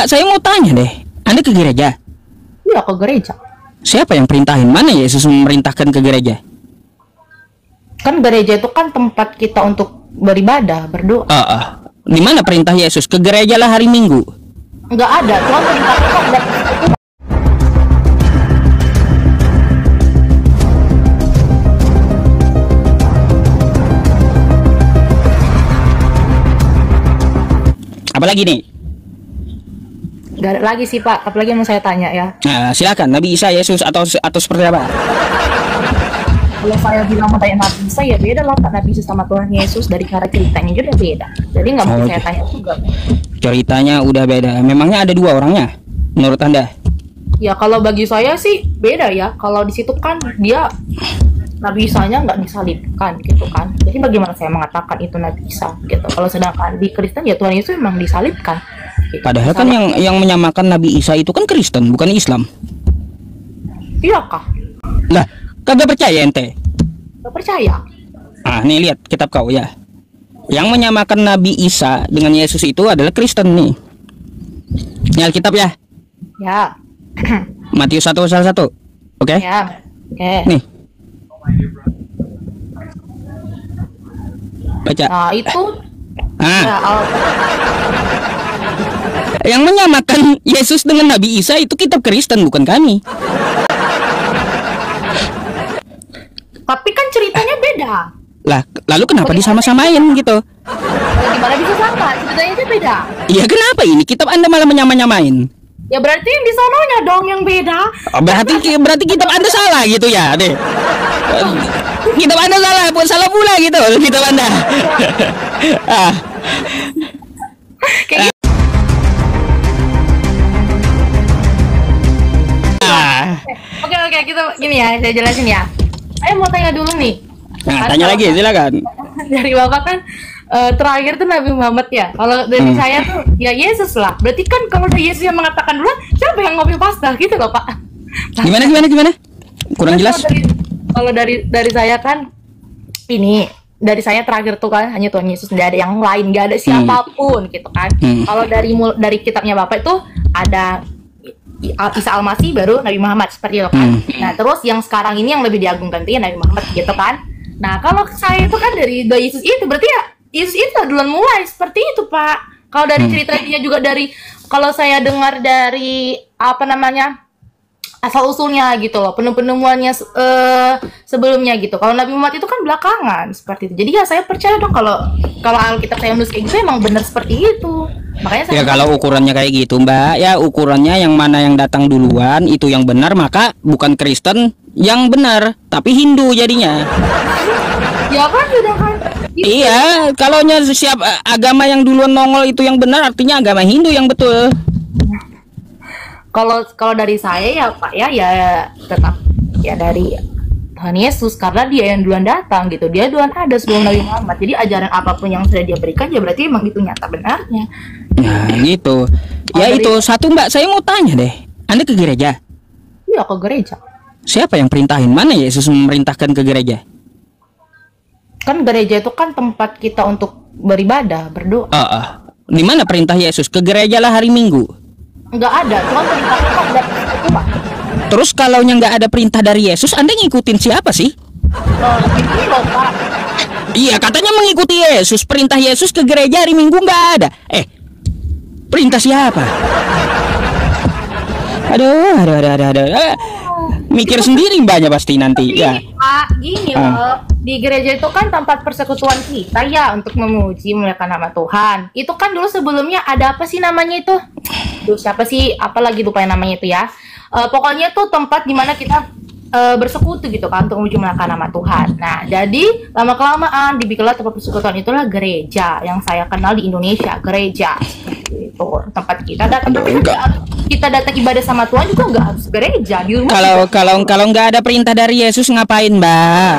Saya mau tanya deh, Anda ke gereja? Iya, ke gereja. Siapa yang perintahin? Mana Yesus memerintahkan ke gereja? Kan gereja itu kan tempat kita untuk beribadah, berdoa. Di mana perintah Yesus? Ke gereja lah hari Minggu. Nggak ada, Tuhan perintahnya kan ada. Apalagi nih? Nggak ada lagi sih Pak, apalagi yang mau saya tanya ya. Nah, silakan. Nabi Isa, Yesus atau seperti apa? Kalau saya bilang mau tanya Nabi Isa, ya beda lah Pak. Nabi Isa sama Tuhan Yesus dari cara ceritanya juga beda. Jadi nggak mungkin saya tanya juga. Ceritanya udah beda. Memangnya ada dua orangnya? Menurut Anda? Ya kalau bagi saya sih beda ya. Kalau di situ kan dia Nabi Isanya nggak disalibkan gitu kan. Jadi bagaimana saya mengatakan itu Nabi Isa gitu. Kalau sedangkan di Kristen ya Tuhan Yesus memang disalibkan. Gitu. Padahal kan yang menyamakan Nabi Isa itu kan Kristen, bukan Islam. Iya kah? Lah, kagak percaya ente? Gak percaya. Nih lihat kitab kau ya. Yang menyamakan Nabi Isa dengan Yesus itu adalah Kristen nih. Ini Alkitab ya. Ya. Matius 1:1. Oke? Ya. Oke. Nih. Baca. Nah, itu ya, yang menyamakan Yesus dengan Nabi Isa itu kitab Kristen, bukan kami. tapi kan ceritanya beda. Lah, lalu kenapa disama-samain gitu? Gimana bisa sama? Ceritanya aja beda. Iya, kenapa ini kitab Anda malah menyama-nyamain? Ya berarti yang di sononya dong yang beda. Berarti kitab Anda salah gitu ya, deh. Kitab Anda salah, salah pula gitu kitab Anda. Kayak Oke, kita gini ya, saya jelasin ya. Saya mau tanya dulu nih. Nah, tanya lagi, silakan. Dari Bapak kan terakhir tuh Nabi Muhammad ya. Kalau dari saya tuh ya Yesus lah. Berarti kan kalau dari Yesus yang mengatakan duluan, siapa yang ngopi pasta gitu loh Pak? Gimana? Kurang jelas. Kalau dari saya kan ini dari saya terakhir tuh kan hanya Tuhan Yesus, nggak ada yang lain, nggak ada siapapun gitu kan. Kalau dari kitabnya Bapak itu ada Isa Al-Masih, baru Nabi Muhammad, seperti itu kan. Nah terus yang sekarang ini yang lebih diagungkan itu ya Nabi Muhammad gitu kan. Nah kalau saya itu kan dari Yesus itu, berarti ya Yesus itu duluan mulai seperti itu Pak. Kalau dari ceritanya juga dari, kalau saya dengar dari apa namanya asal usulnya gitu loh, penemuannya sebelumnya gitu. Kalau Nabi Muhammad itu kan belakangan seperti itu. Jadi ya saya percaya dong kalau Alkitab saya nulis kayak gitu emang benar seperti itu. Makanya saya kalau ukurannya kayak gitu Mbak, ya ukurannya yang mana yang datang duluan itu yang benar, maka bukan Kristen yang benar, tapi Hindu jadinya. Ya kan sudah kan. Gitu. Iya, kalaunya siap agama yang duluan nongol itu yang benar, artinya agama Hindu yang betul. Kalau dari saya ya Pak ya tetap ya dari Tuhan Yesus, karena dia yang duluan datang gitu. Dia duluan ada sebelum Nabi Muhammad. Jadi ajaran apapun yang sudah dia berikan ya berarti emang itu nyata benarnya. Nah gitu. Ya itu satu Mbak, saya mau tanya deh. Anda ke gereja? Iya, ke gereja. Siapa yang perintahin? Mana Yesus memerintahkan ke gereja? Kan gereja itu kan tempat kita untuk beribadah, berdoa. Di mana perintah Yesus? Ke gereja lah hari Minggu. Nggak ada, Tuhan perintahnya kan ada itu Pak. Terus kalaunya nggak ada perintah dari Yesus, Anda ngikutin siapa sih? Ini loh Pak. Iya, katanya mengikuti Yesus. Perintah Yesus ke gereja hari Minggu nggak ada. Perintah siapa? Aduh. Mikir sendiri Mbaknya pasti nanti. Gini, ya. Pak, gini loh. Di gereja itu kan tempat persekutuan kita ya untuk memuji memuliakan nama Tuhan. Itu kan dulu sebelumnya ada apa sih namanya itu? Siapa sih? Apalagi lupa namanya itu ya. Pokoknya tuh tempat dimana kita bersekutu gitu kan untuk memuji memuliakan nama Tuhan. Nah, jadi lama-kelamaan dibikinlah tempat persekutuan itulah gereja yang saya kenal di Indonesia, gereja. Itu tempat kita datang. Kita datang ibadah sama Tuhan juga nggak harus gereja di rumah. Kalau nggak ada perintah dari Yesus ngapain Mbak?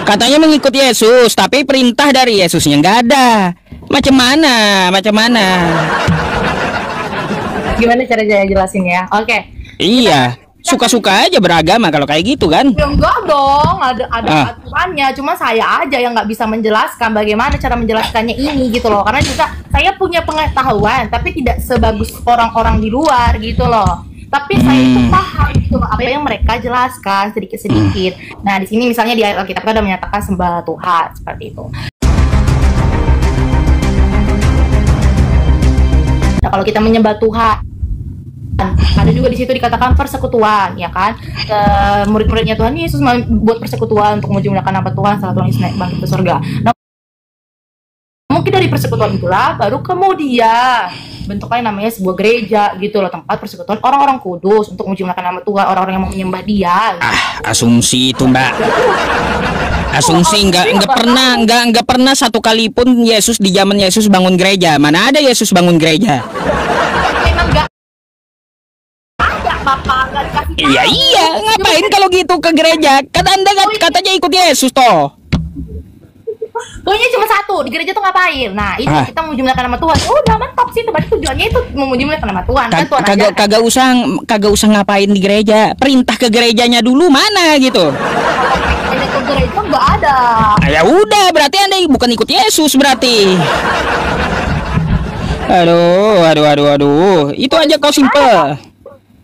Katanya mengikut Yesus, tapi perintah dari Yesusnya nggak ada. Macam mana? Gimana cara saya jelasin ya? Oke. Iya. suka-suka aja beragama kalau kayak gitu kan? Ya enggak dong, ada aturannya. Cuma saya aja yang nggak bisa menjelaskan bagaimana cara menjelaskannya ini gitu loh. Karena juga saya punya pengetahuan, tapi tidak sebagus orang-orang di luar gitu loh. Tapi saya itu paham gitu loh, apa yang mereka jelaskan sedikit-sedikit. Nah di sini misalnya di ayat Alkitab ada menyatakan sembah Tuhan seperti itu. Nah kalau kita menyembah Tuhan, ada juga di situ dikatakan persekutuan, ya kan? Murid-muridnya Tuhan Yesus buat persekutuan untuk menjumlahkan nama Tuhan setelah Tuhan Yesus naik bangkit ke surga. Nah, mungkin dari persekutuan itulah baru kemudian bentuknya namanya sebuah gereja gitu loh, tempat persekutuan orang-orang kudus untuk menjumlahkan nama Tuhan, orang-orang yang mau menyembah Dia. Gitu. Asumsi itu Mbak. Asumsi nggak pernah satu kali pun Yesus di zaman Yesus bangun gereja. Mana ada Yesus bangun gereja? Memang nggak ada Bapak, nggak dikasih tahu. Iya, ngapain kalau gitu ke gereja? Kan Anda katanya ikut Yesus toh. Tujuannya cuma satu, di gereja tuh ngapain? Nah, itu kita menjumlahkan nama Tuhan. Oh, udah mentok sih, berarti tujuannya itu menjumlahkan nama Tuhan. Kan Tuhan kagak usah ngapain di gereja. Perintah ke gerejanya dulu mana gitu. Kalau ke gereja nggak ada. Ya udah, berarti Anda bukan ikut Yesus berarti. Aduh. Itu aja kau simple.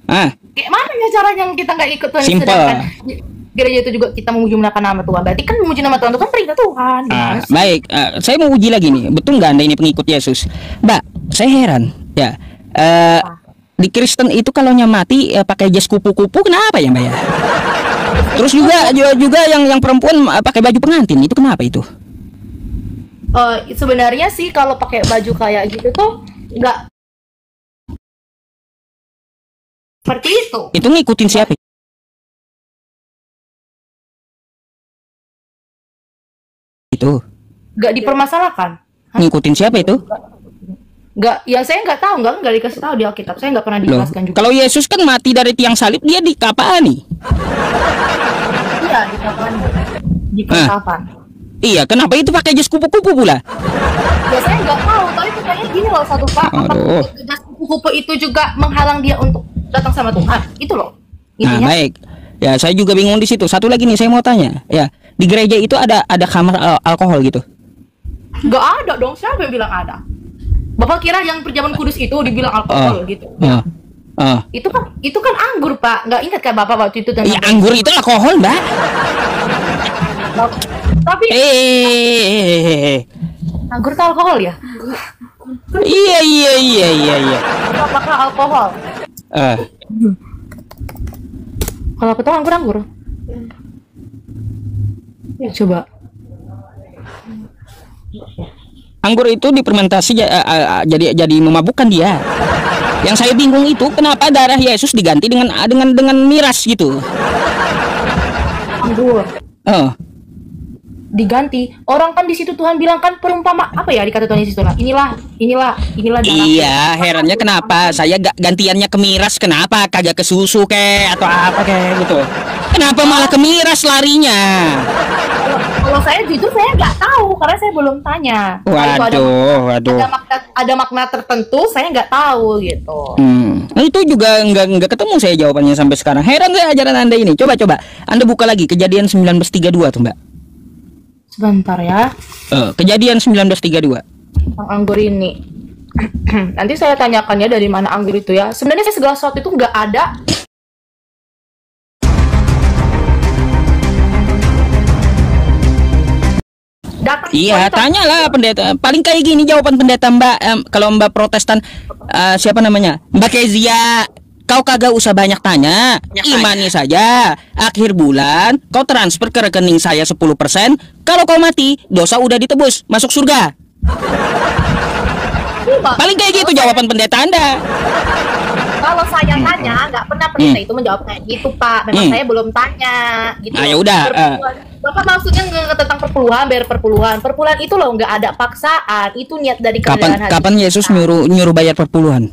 Kayak mana ya caranya kita nggak ikut Tuhan? Simple. Gereja itu juga kita menjumlahkan nama Tuhan. Berarti kan memuji nama Tuhan itu kan perintah Tuhan. Baik, saya mau uji lagi nih. Betul nggak Anda ini pengikut Yesus? Mbak, saya heran ya. Di Kristen itu kalau mati pakai jas kupu-kupu, kenapa ya Mbak ya? Terus juga yang perempuan pakai baju pengantin, itu kenapa itu? Sebenarnya sih kalau pakai baju kayak gitu tuh nggak seperti itu. Itu ngikutin siapa? Itu nggak dipermasalahkan. Ngikutin siapa itu? Nggak, ya saya nggak tahu, nggak dikasih tahu di Alkitab. Saya nggak pernah dijelaskan juga. Kalau Yesus kan mati dari tiang salib, dia dikapani. Iya, dikapani. Dikapani. Iya, kenapa itu pakai jas kupu-kupu pula? Ya saya nggak tahu, tapi kayaknya gini loh satu Pak. Apakah jas kupu-kupu itu juga menghalang dia untuk datang sama Tuhan? Itu loh. Intinya. Nah, baik. Ya, saya juga bingung di situ. Satu lagi nih, saya mau tanya. Ya, di gereja itu ada kamar alkohol gitu? Nggak ada dong, siapa yang bilang ada? Bapak kira yang perjamuan kudus itu dibilang alkohol gitu? Itu kan anggur Pak, nggak ingat kan Bapak waktu itu? Iya, anggur itu alkohol Mbak. Tapi anggur itu alkohol ya? Iya. Apakah alkohol? Kalau aku tahu anggur. Coba. Anggur itu difermentasi jadi memabukkan dia. Yang saya bingung itu kenapa darah Yesus diganti dengan miras gitu. Anggur. Diganti. Orang kan di situ Tuhan bilang kan perumpama apa ya dikata Tuhan Yesus lah. Inilah darah. Iya, herannya kenapa saya gantiannya ke miras, kenapa kagak ke susu atau apa gitu. Kenapa malah ke miras larinya? Kalau saya jujur saya nggak tahu karena saya belum tanya. Waduh. Ada makna tertentu saya nggak tahu gitu. Nah, itu juga nggak ketemu saya jawabannya sampai sekarang. Heran saya ajaran Anda ini. Coba Anda buka lagi Kejadian 1932 tuh Mbak. Sebentar ya. Kejadian 1932. Tentang anggur ini. Nanti saya tanyakan ya dari mana anggur itu ya. Sebenarnya saya segala sesuatu itu nggak ada. Iya, tanyalah pendeta. Paling kayak gini jawaban pendeta Mbak. Kalau Mbak Protestan, siapa namanya? Mbak Kezia. Kau kagak usah banyak tanya, imani saja. Akhir bulan kau transfer ke rekening saya 10%. Kalau kau mati, dosa udah ditebus, masuk surga. Paling kayak gitu jawaban pendeta Anda. Kalau saya tanya, nggak pernah pendeta itu menjawab kayak gitu Pak. Memang saya belum tanya gitu. Ya udah. Bapak maksudnya tentang perpuluhan, bayar perpuluhan. Perpuluhan itu loh nggak ada paksaan. Itu niat dari kerendahan hati. Kapan Yesus nyuruh bayar perpuluhan?